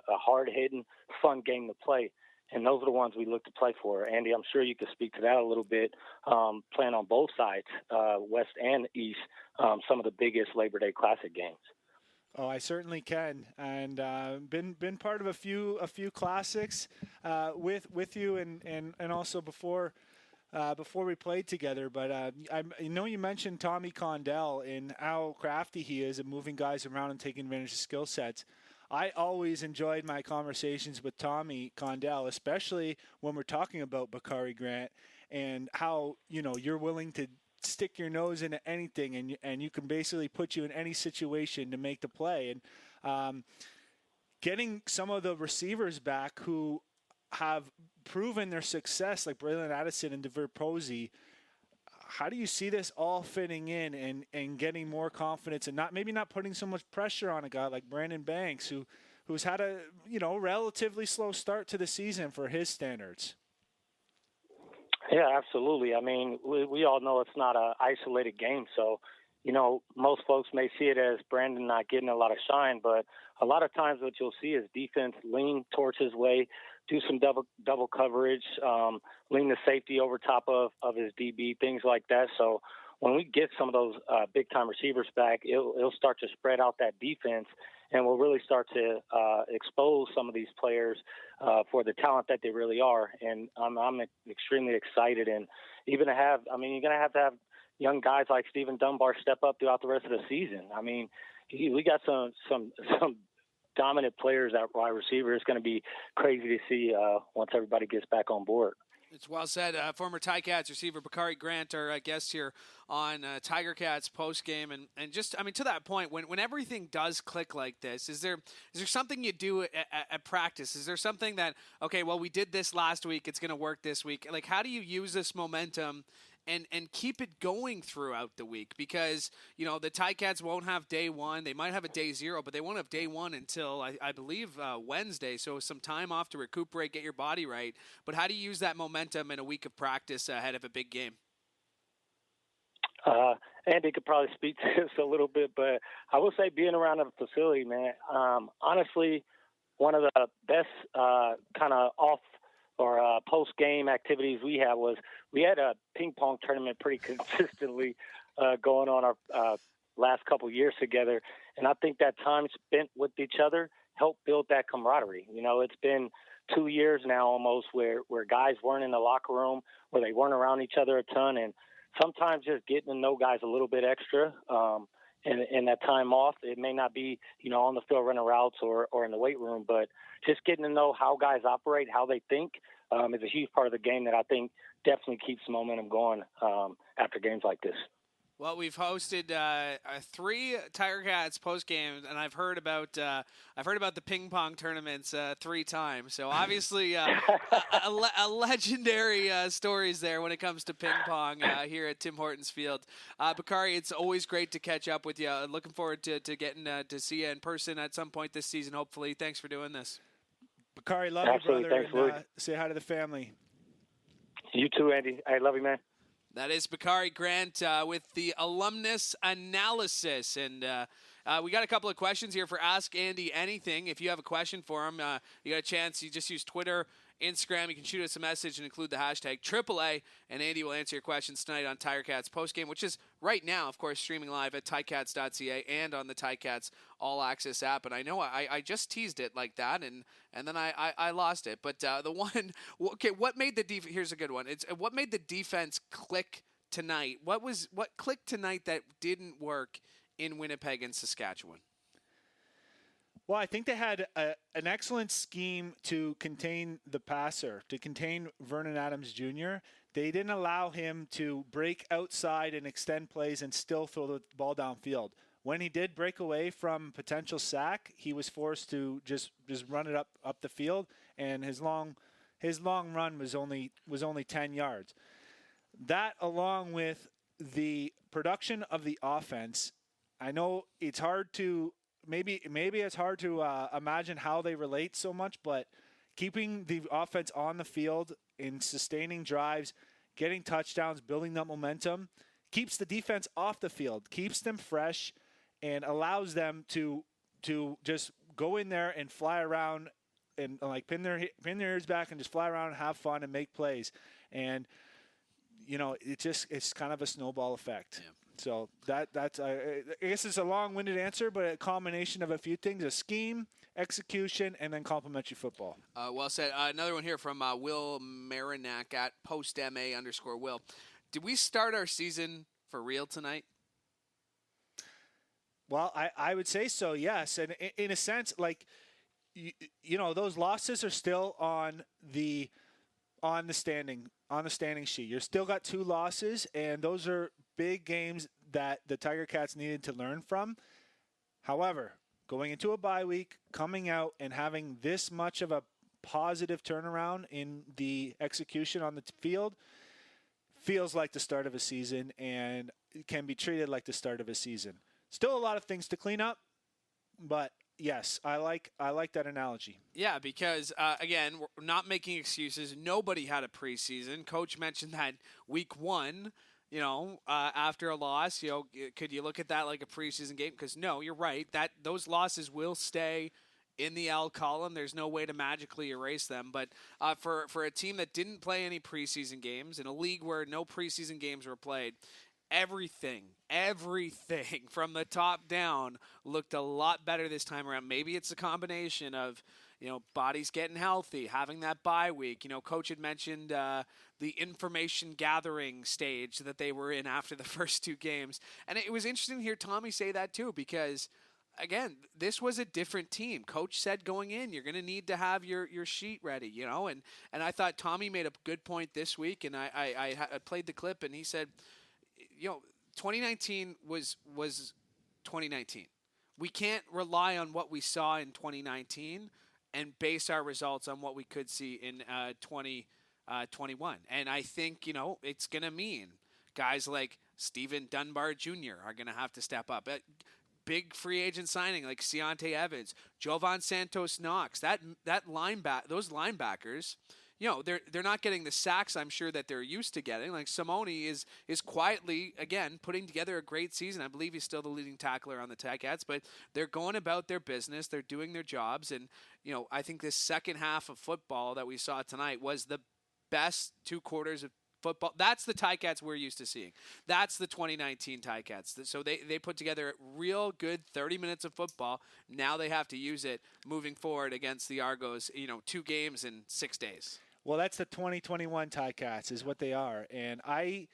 hard-hitting, fun game to play. And those are the ones we look to play for. Andy, I'm sure you could speak to that a little bit, playing on both sides, West and East, some of the biggest Labor Day Classic games. Oh, I certainly can, and been part of a few classics with you, and also before we played together. But I know you mentioned Tommy Condell and how crafty he is at moving guys around and taking advantage of skill sets. I always enjoyed my conversations with Tommy Condell, especially when we're talking about Bakari Grant and how you're willing to stick your nose into anything, and you can basically put you in any situation to make the play. And getting some of the receivers back who have proven their success, like Braylon Addison and DeVer Posey, how do you see this all fitting in and getting more confidence and maybe not putting so much pressure on a guy like Brandon Banks, who's had a relatively slow start to the season for his standards? Yeah, absolutely. I mean, we all know it's not an isolated game. So, most folks may see it as Brandon not getting a lot of shine, but a lot of times what you'll see is defense lean towards his way, do some double coverage, lean the safety over top of his DB, things like that. So when we get some of those big-time receivers back, it'll start to spread out that defense, and we'll really start to expose some of these players for the talent that they really are. And I'm extremely excited. And even you're going to have young guys like Stephen Dunbar step up throughout the rest of the season. I mean, we got some dominant players at wide receiver. It's going to be crazy to see once everybody gets back on board. It's well said. Former Ticats receiver Bakari Grant, our guest here on Tiger Cats postgame, and just to that point, when everything does click like this, is there something you do at practice? Is there something that we did this last week, it's going to work this week? Like, how do you use this momentum and keep it going throughout the week? Because, the Ticats won't have day one. They might have a day zero, but they won't have day one until, I believe, Wednesday. So some time off to recuperate, get your body right. But how do you use that momentum in a week of practice ahead of a big game? Andy could probably speak to this a little bit, but I will say being around the facility, man, honestly, one of the best kind of off or post-game activities we had a ping pong tournament pretty consistently going on our last couple years together. And I think that time spent with each other helped build that camaraderie. It's been 2 years now almost where guys weren't in the locker room, where they weren't around each other a ton. And sometimes just getting to know guys a little bit extra and that time off, it may not be, on the field running routes or in the weight room, but just getting to know how guys operate, how they think, is a huge part of the game that I think definitely keeps the momentum going after games like this. Well, we've hosted 3 Tiger Cats post games, and I've heard about the ping pong tournaments 3 times. So obviously, a legendary stories there when it comes to ping pong here at Tim Hortons Field. Bakari, it's always great to catch up with you. Looking forward to getting to see you in person at some point this season. Hopefully, thanks for doing this. Bakari, love Absolutely. you, brother. Thanks, and, say hi to the family. You too, Andy. I love you, man. That is Bakari Grant with the alumnus analysis, and We got a couple of questions here for Ask Andy Anything. If you have a question for him, you got a chance. You just use Twitter, Instagram. You can shoot us a message and include the hashtag AAA, and Andy will answer your questions tonight on Ticats Postgame, which is right now, of course, streaming live at ticats.ca and on the Ticats All Access app. And I know I just teased it like that, and then I lost it. But the one, okay, what made the defense? Here's a good one. It's what made the defense click tonight. What clicked tonight that didn't work in Winnipeg and Saskatchewan? Well, I think they had an excellent scheme to contain the passer, to contain Vernon Adams Jr. They didn't allow him to break outside and extend plays and still throw the ball downfield. When he did break away from potential sack, he was forced to just run it up the field, and his long run was only 10 yards. That, along with the production of the offense, I know it's hard to maybe it's hard to imagine how they relate so much, but keeping the offense on the field in sustaining drives, getting touchdowns, building up momentum, keeps the defense off the field, keeps them fresh, and allows them to just go in there and fly around and like pin their ears back and just fly around and have fun and make plays. And it's kind of a snowball effect. Yeah. So that's I guess it's a long-winded answer, but a combination of a few things: a scheme, execution, and then complementary football. Well said. Another one here from Will Marinac at postma_Will. Did we start our season for real tonight? Well, I would say so, yes. And in a sense, like those losses are still on the standing sheet. You're still got 2 losses, and those are big games that the Tiger Cats needed to learn from. However, going into a bye week, coming out and having this much of a positive turnaround in the execution on the field feels like the start of a season, and it can be treated like the start of a season. Still a lot of things to clean up, but yes, I like that analogy. Yeah, because, again, we're not making excuses. Nobody had a preseason. Coach mentioned that week 1, after a loss, could you look at that like a preseason game? Because, no, you're right. Those losses will stay in the L column. There's no way to magically erase them. But for a team that didn't play any preseason games, in a league where no preseason games were played, everything from the top down looked a lot better this time around. Maybe it's a combination of, bodies getting healthy, having that bye week. Coach had mentioned the information gathering stage that they were in after the first 2 games. And it was interesting to hear Tommy say that too, because, again, this was a different team. Coach said going in, you're going to need to have your sheet ready, and I thought Tommy made a good point this week, and I played the clip, and he said, 2019 was 2019. We can't rely on what we saw in 2019 and base our results on what we could see in 2021. And I think, it's going to mean guys like Steven Dunbar Jr. are going to have to step up. Big free agent signing like Ciante Evans, Jovan Santos Knox, those linebackers, they're not getting the sacks I'm sure that they're used to getting. Like Simone is quietly, again, putting together a great season. I believe he's still the leading tackler on the Ticats, but they're going about their business. They're doing their jobs. And, I think this second half of football that we saw tonight was the best 2 quarters of football. That's the Ticats we're used to seeing. That's the 2019 Ticats. So they put together a real good 30 minutes of football. Now they have to use it moving forward against the Argos, 2 games in 6 days. Well, that's the 2021 Ticats is what they are. And I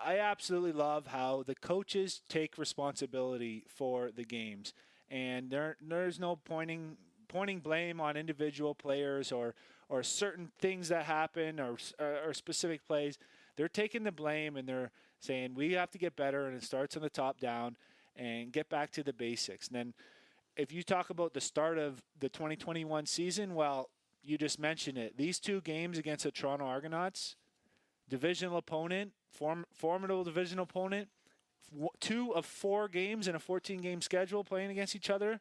absolutely love how the coaches take responsibility for the games. And there's no pointing blame on individual players or certain things that happen or specific plays. They're taking the blame and they're saying we have to get better, and it starts on the top down and get back to the basics. And then if you talk about the start of the 2021 season, well, you just mentioned it. These 2 games against the Toronto Argonauts, divisional opponent, formidable divisional opponent, 2 of 4 games in a 14-game schedule playing against each other.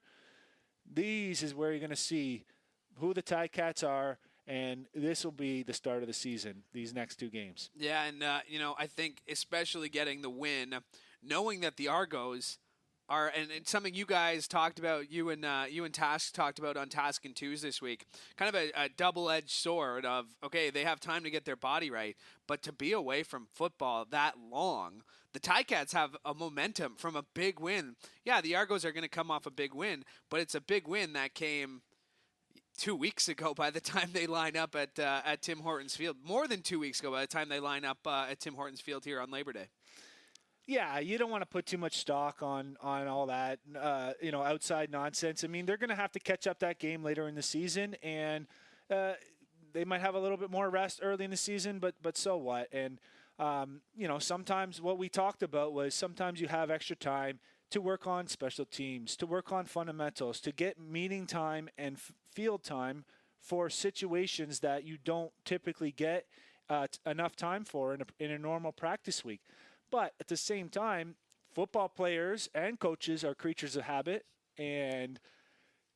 These is where you're going to see who the Ticats are, and this will be the start of the season, these next 2 games. Yeah, and, I think especially getting the win, knowing that the Argos and something you guys talked about, you and Task talked about on Task and Twos this week, kind of a double-edged sword of, okay, they have time to get their body right, but to be away from football that long, the Ticats have a momentum from a big win. Yeah, the Argos are going to come off a big win, but it's a big win that came 2 weeks ago by the time they line up at Tim Hortons Field. More than 2 weeks ago by the time they line up at Tim Hortons Field here on Labor Day. Yeah, you don't want to put too much stock on all that, outside nonsense. I mean, they're going to have to catch up that game later in the season, and they might have a little bit more rest early in the season, but so what? And, sometimes what we talked about was sometimes you have extra time to work on special teams, to work on fundamentals, to get meeting time and field time for situations that you don't typically get enough time for in a normal practice week. But at the same time, football players and coaches are creatures of habit, and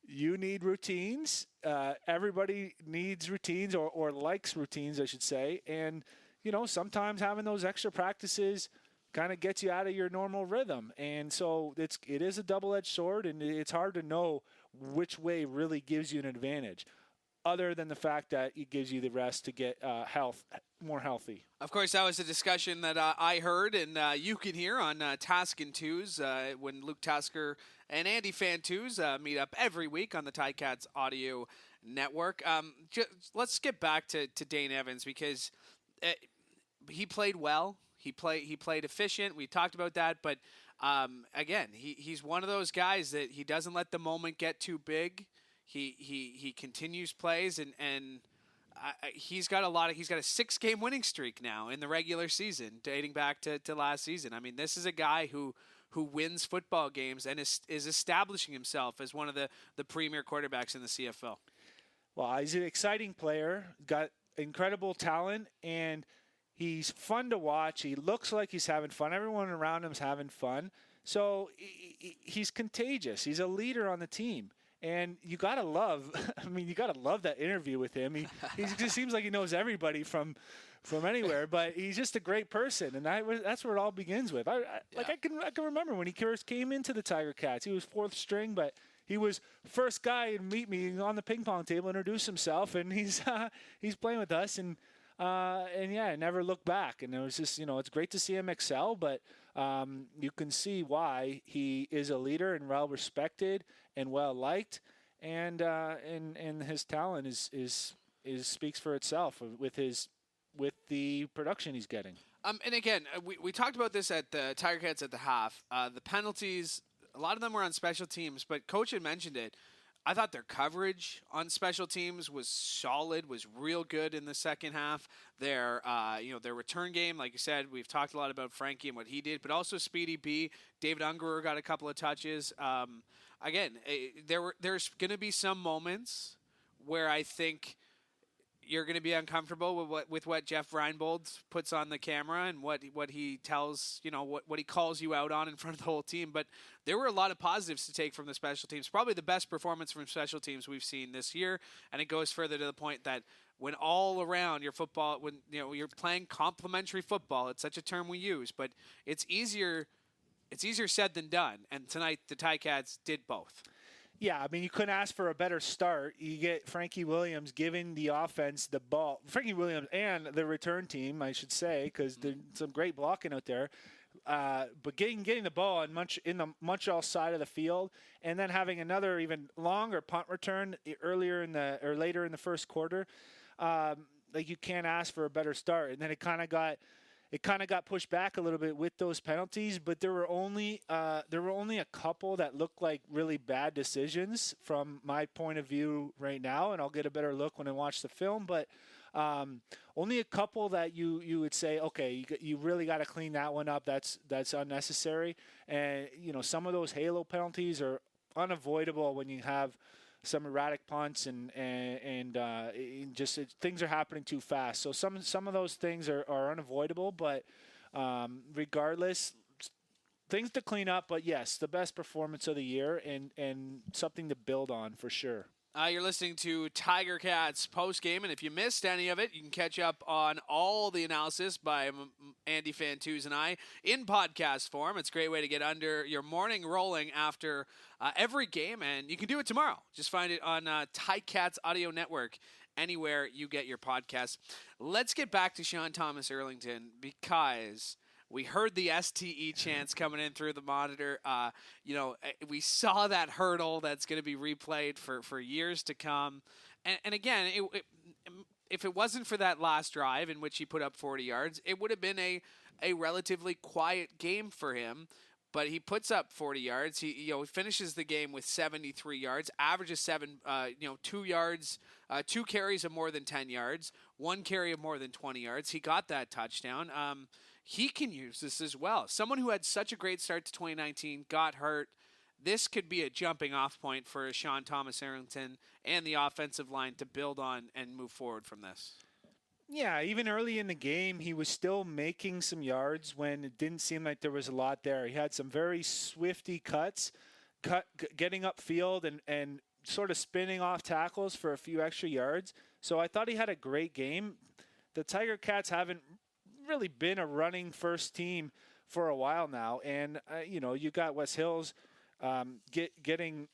you need routines. Everybody needs routines or likes routines, I should say. And, sometimes having those extra practices kind of gets you out of your normal rhythm. And so it is a double-edged sword, and it's hard to know which way really gives you an advantage, other than the fact that it gives you the rest to get more healthy. Of course, that was a discussion that I heard, and you can hear on Task and Twos when Luke Tasker and Andy Fantuz meet up every week on the Ticats audio network. Let's get back to Dane Evans, because he played well. He played efficient. We talked about that, but again, he's one of those guys that he doesn't let the moment get too big. He continues plays, and he's got a 6-game winning streak now in the regular season, dating back to last season. I mean, this is a guy who wins football games and is establishing himself as one of the premier quarterbacks in the CFL. Well, he's an exciting player, got incredible talent, and he's fun to watch. He looks like he's having fun. Everyone around him is having fun. So he's contagious. He's a leader on the team. And you gotta love that interview with him. He just seems like he knows everybody from anywhere, but he's just a great person, and that's where it all begins with. I can remember when he first came into the Tiger Cats. He was fourth string, but he was first guy to meet me on the ping pong table, introduce himself, and he's playing with us, and yeah, never looked back. And it was just, it's great to see him excel, but you can see why he is a leader and well respected and well liked, and his talent is speaks for itself with the production he's getting. And again, we talked about this at the Tiger Cats at the half. The penalties, a lot of them were on special teams, but Coach had mentioned it. I thought their coverage on special teams was solid, was real good in the second half. Their return game, like you said, we've talked a lot about Frankie and what he did, but also Speedy B. David Ungerer got a couple of touches. Again, there's going to be some moments where I think you're going to be uncomfortable with what Jeff Reinbold puts on the camera and what he tells, what he calls you out on in front of the whole team. But there were a lot of positives to take from the special teams. Probably the best performance from special teams we've seen this year. And it goes further to the point that when all around your football, when you're playing complementary football, it's such a term we use, but it's easier said than done. And tonight the Ticats did both. Yeah, I mean, you couldn't ask for a better start. You get Frankie Williams giving the offense the ball. Frankie Williams and the return team, I should say, because there's some great blocking out there. But getting the ball in the Montreal side of the field, and then having another even longer punt return later in the first quarter, you can't ask for a better start. And then it kind of got pushed back a little bit with those penalties, but there were only a couple that looked like really bad decisions from my point of view right now, and I'll get a better look when I watch the film. But only a couple that you would say, okay, you really got to clean that one up. That's unnecessary. And some of those halo penalties are unavoidable when you have some erratic punts and things are happening too fast. So some of those things are unavoidable, but regardless, things to clean up. But yes, the best performance of the year and something to build on for sure. You're listening to Tiger Cats postgame, and if you missed any of it, you can catch up on all the analysis by Andy Fantuz and I, in podcast form. It's a great way to get under your morning rolling after every game, and you can do it tomorrow. Just find it on Ticats Audio Network, anywhere you get your podcasts. Let's get back to Sean Thomas Erlington, because we heard the STE chants coming in through the monitor. We saw that hurdle that's going to be replayed for years to come. And again, if it wasn't for that last drive in which he put up 40 yards, it would have been a relatively quiet game for him. But he puts up 40 yards. He finishes the game with 73 yards, averages 2 yards, 2 carries of more than 10 yards, 1 carry of more than 20 yards. He got that touchdown. He can use this as well. Someone who had such a great start to 2019 got hurt. This could be a jumping off point for Sean Thomas Arlington and the offensive line to build on and move forward from this. Yeah, even early in the game, he was still making some yards when it didn't seem like there was a lot there. He had some very swifty cuts, getting upfield and sort of spinning off tackles for a few extra yards. So I thought he had a great game. The Tiger Cats haven't really been a running first team for a while now, and you got Wes Hills getting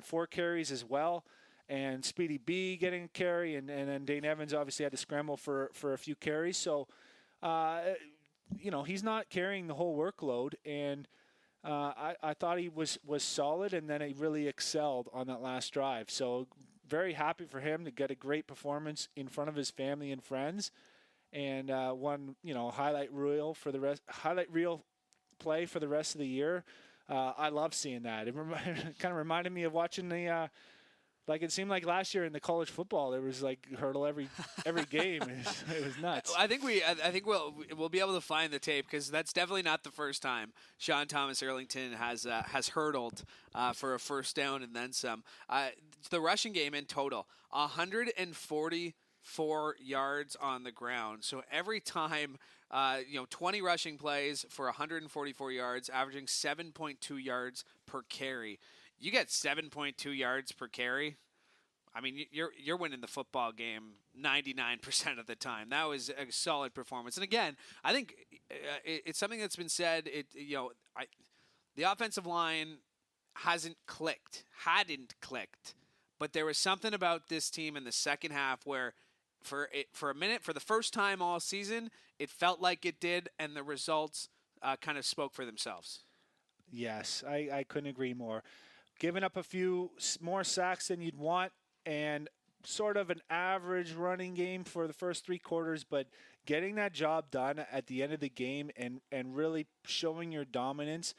4 carries as well, and Speedy B getting a carry, and then Dane Evans obviously had to scramble for a few carries. So he's not carrying the whole workload, and I thought he was solid, and then he really excelled on that last drive. So very happy for him to get a great performance in front of his family and friends. And one, highlight reel play for the rest of the year. I love seeing that. It kind of reminded me of watching the, it seemed like last year in the college football, there was hurdle every game. It was nuts. I think we'll be able to find the tape, because that's definitely not the first time Sean Thomas Erlington has hurdled for a first down and then some. The rushing game in total, 144 yards on the ground. So every time, 20 rushing plays for 144 yards, averaging 7.2 yards per carry. You get 7.2 yards per carry, I mean, you're winning the football game 99% of the time. That was a solid performance. And again, I think it's something that's been said. The offensive line hadn't clicked, but there was something about this team in the second half where, for a minute, for the first time all season, it felt like it did, and the results kind of spoke for themselves. Yes, I couldn't agree more. Giving up a few more sacks than you'd want, and sort of an average running game for the first 3 quarters, but getting that job done at the end of the game and really showing your dominance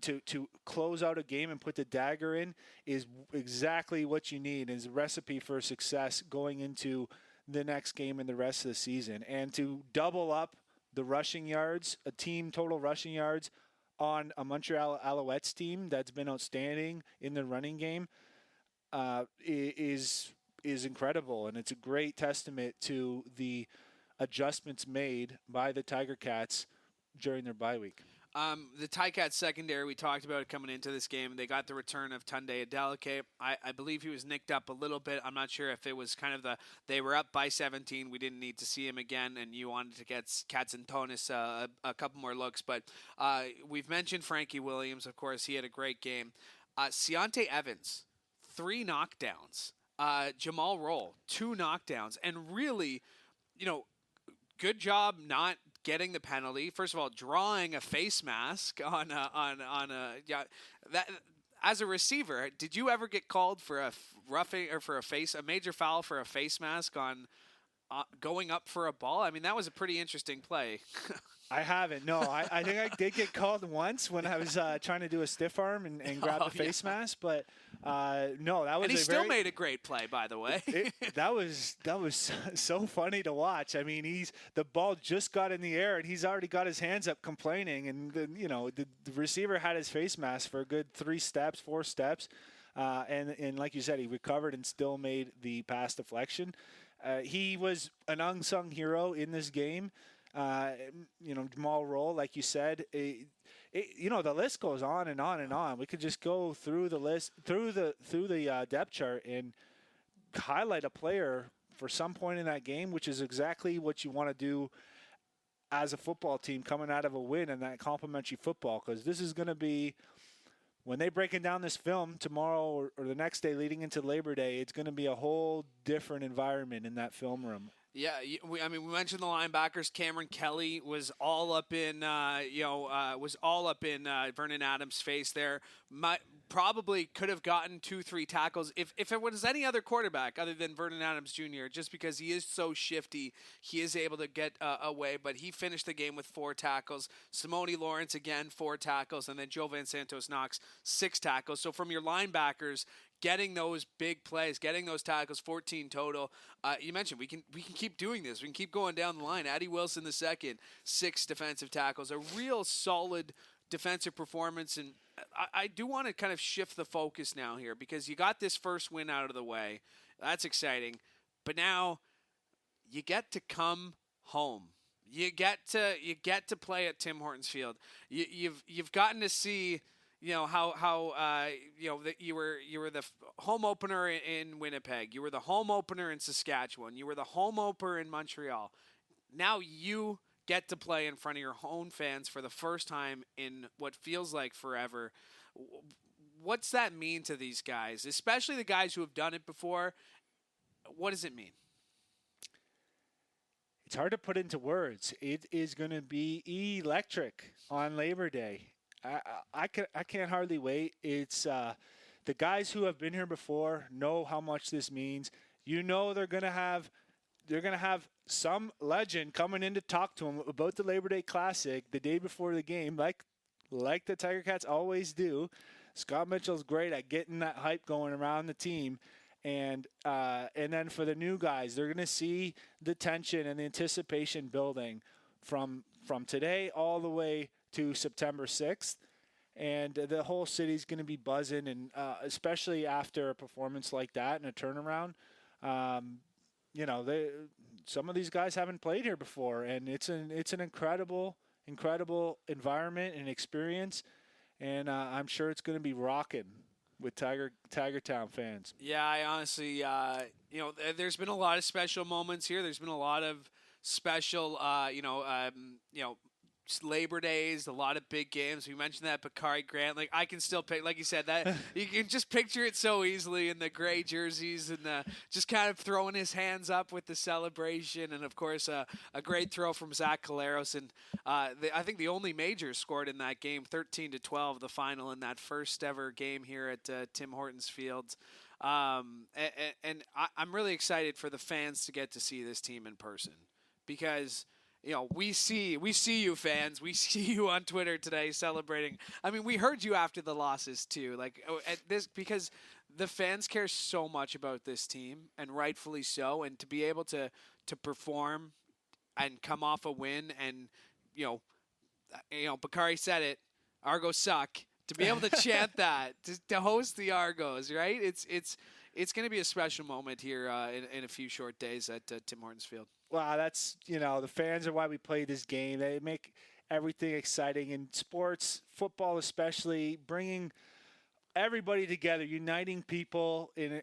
to close out a game and put the dagger in is exactly what you need, is a recipe for success going into the next game and the rest of the season. And to double up the rushing yards, a team total rushing yards on a Montreal Alouettes team that's been outstanding in the running game is incredible. And it's a great testament to the adjustments made by the Tiger Cats during their bye week. The Ticats secondary, we talked about it coming into this game. They got the return of Tunde Adeleke. I believe he was nicked up a little bit. I'm not sure if it was kind of they were up by 17. We didn't need to see him again, and you wanted to get Katsantonis a couple more looks. But we've mentioned Frankie Williams, of course. He had a great game. Seontae Evans, 3 knockdowns. Jamal Roll, 2 knockdowns. And really, good job not getting the penalty. First of all, drawing a face mask on that as a receiver. Did you ever get called for a roughing or for a major foul for a face mask on going up for a ball? I mean, that was a pretty interesting play. I haven't. No, I think I did get called once when I was trying to do a stiff arm and grab the face mask, but no, that was. And he still made a great play, by the way. That was so funny to watch. I mean, the ball just got in the air and he's already got his hands up complaining, and the receiver had his face mask for a good 4 steps, and like you said, he recovered and still made the pass deflection. He was an unsung hero in this game. Jamal Roll, like you said, the list goes on and on and on. We could just go through the list, through the depth chart, and highlight a player for some point in that game, which is exactly what you want to do as a football team coming out of a win and that complimentary football, because this is going to be, when they're breaking down this film tomorrow or the next day leading into Labor Day, it's going to be a whole different environment in that film room. Yeah, we mentioned the linebackers. Cameron Kelly was all up in, Vernon Adams' face there. Probably could have gotten 2-3 tackles if it was any other quarterback other than Vernon Adams Jr., just because he is so shifty. He is able to get away, but he finished the game with 4 tackles. Simone Lawrence, again, 4 tackles, and then Joe Van Santos Knox, 6 tackles. So from your linebackers, getting those big plays, getting those tackles, 14 total. You mentioned we can keep doing this. We can keep going down the line. Addie Wilson the second, 6 defensive tackles. A real solid defensive performance. And I do want to kind of shift the focus now here, because you got this first win out of the way. That's exciting. But now you get to come home. You get to play at Tim Hortons Field. You've gotten to see, how that you were the home opener in Winnipeg. You were the home opener in Saskatchewan. You were the home opener in Montreal. Now you get to play in front of your own fans for the first time in what feels like forever. What's that mean to these guys, especially the guys who have done it before? What does it mean? It's hard to put into words. It is going to be electric on Labor Day. I can't hardly wait. It's the guys who have been here before know how much this means. They're going to have some legend coming in to talk to them about the Labor Day Classic the day before the game, like the Tiger Cats always do. Scott Mitchell's great at getting that hype going around the team. And then for the new guys, they're going to see the tension and the anticipation building from today all the way to September 6th. And the whole city's going to be buzzing, and especially after a performance like that and a turnaround. Some of these guys haven't played here before, and it's an incredible environment and experience, and I'm sure it's going to be rocking with Tiger Town fans. Yeah, I honestly, there's been a lot of special moments here. There's been a lot of special, Labor Days, a lot of big games. We mentioned that Bakari Grant. Like, I can still pick, like you said, that you can just picture it so easily in the gray jerseys and just kind of throwing his hands up with the celebration. And of course, a great throw from Zach Caleros. And I think the only majors scored in that game, 13-12, the final in that first ever game here at Tim Hortons Field. And I'm really excited for the fans to get to see this team in person, because we see you fans. We see you on Twitter today celebrating. I mean, we heard you after the losses too. Because the fans care so much about this team, and rightfully so. And to be able to perform and come off a win, and Bakari said it, Argos suck. To be able to chant that, to host the Argos, right? It's going to be a special moment here in a few short days at Tim Hortons Field. Wow, that's, the fans are why we play this game. They make everything exciting in sports, football especially, bringing everybody together, uniting people in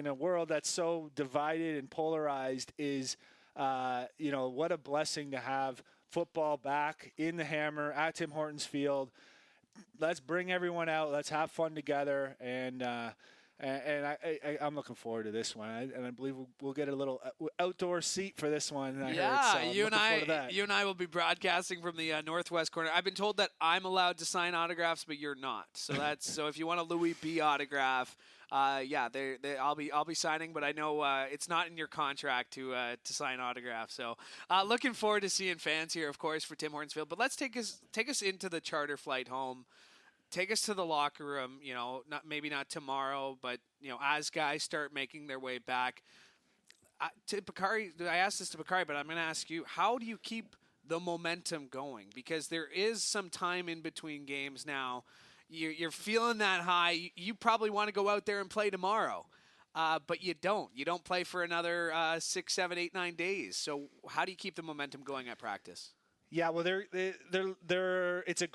a world that's so divided and polarized is, what a blessing to have football back in the Hammer at Tim Hortons Field. Let's bring everyone out. Let's have fun together, and I'm looking forward to this one. I believe we'll get a little outdoor seat for this one. You and I will be broadcasting from the northwest corner. I've been told that I'm allowed to sign autographs, but you're not. So if you want a Louie B autograph, I'll be signing. But I know it's not in your contract to sign autographs. So looking forward to seeing fans here, of course, for Tim Hortons Field. But let's take us into the charter flight home. Take us to the locker room, maybe not tomorrow, but, as guys start making their way back. To Bakari, I asked this to Bakari, but I'm going to ask you, how do you keep the momentum going? Because there is some time in between games now. You're feeling that high. You probably want to go out there and play tomorrow, but you don't. You don't play for another 6, 7, 8, 9 days. So how do you keep the momentum going at practice? Yeah, well, it's a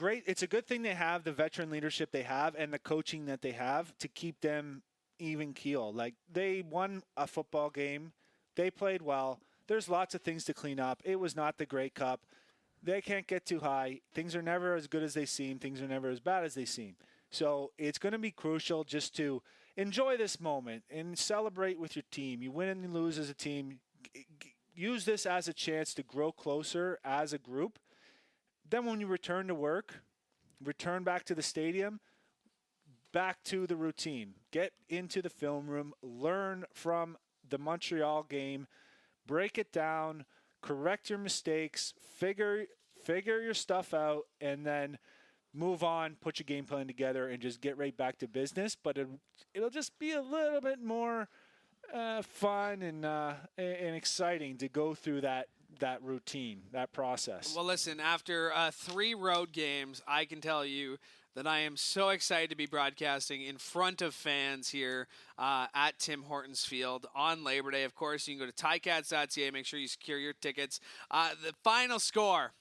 good thing they have the veteran leadership they have and the coaching that they have to keep them even keel. Like, they won a football game, they played well, there's lots of things to clean up. It was not the Grey Cup. They can't get too high. Things are never as good as they seem. Things are never as bad as they seem. So it's going to be crucial just to enjoy this moment and celebrate with your team. You win and you lose as a team. Use this as a chance to grow closer as a group. Then when you return to work, return back to the stadium, back to the routine. Get into the film room, learn from the Montreal game, break it down, correct your mistakes, figure your stuff out, and then move on, put your game plan together, and just get right back to business. But it'll just be a little bit more fun and exciting to go through that routine, that process. Well, listen, after 3 road games, I can tell you that I am so excited to be broadcasting in front of fans here at Tim Hortons Field on Labor Day. Of course, you can go to ticats.ca. Make sure you secure your tickets. The final score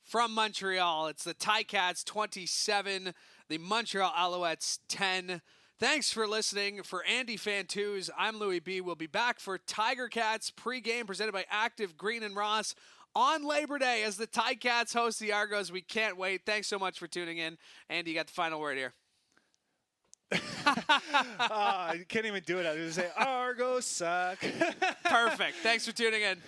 from Montreal, it's the Ticats 27, the Montreal Alouettes 10. Thanks for listening. For Andy Fantuz, I'm Louie B. We'll be back for Tiger Cats pregame presented by Active Green and Ross on Labor Day as the Ticats host the Argos. We can't wait. Thanks so much for tuning in. Andy, you got the final word here. I can't even do it. I was going to say, Argos suck. Perfect. Thanks for tuning in.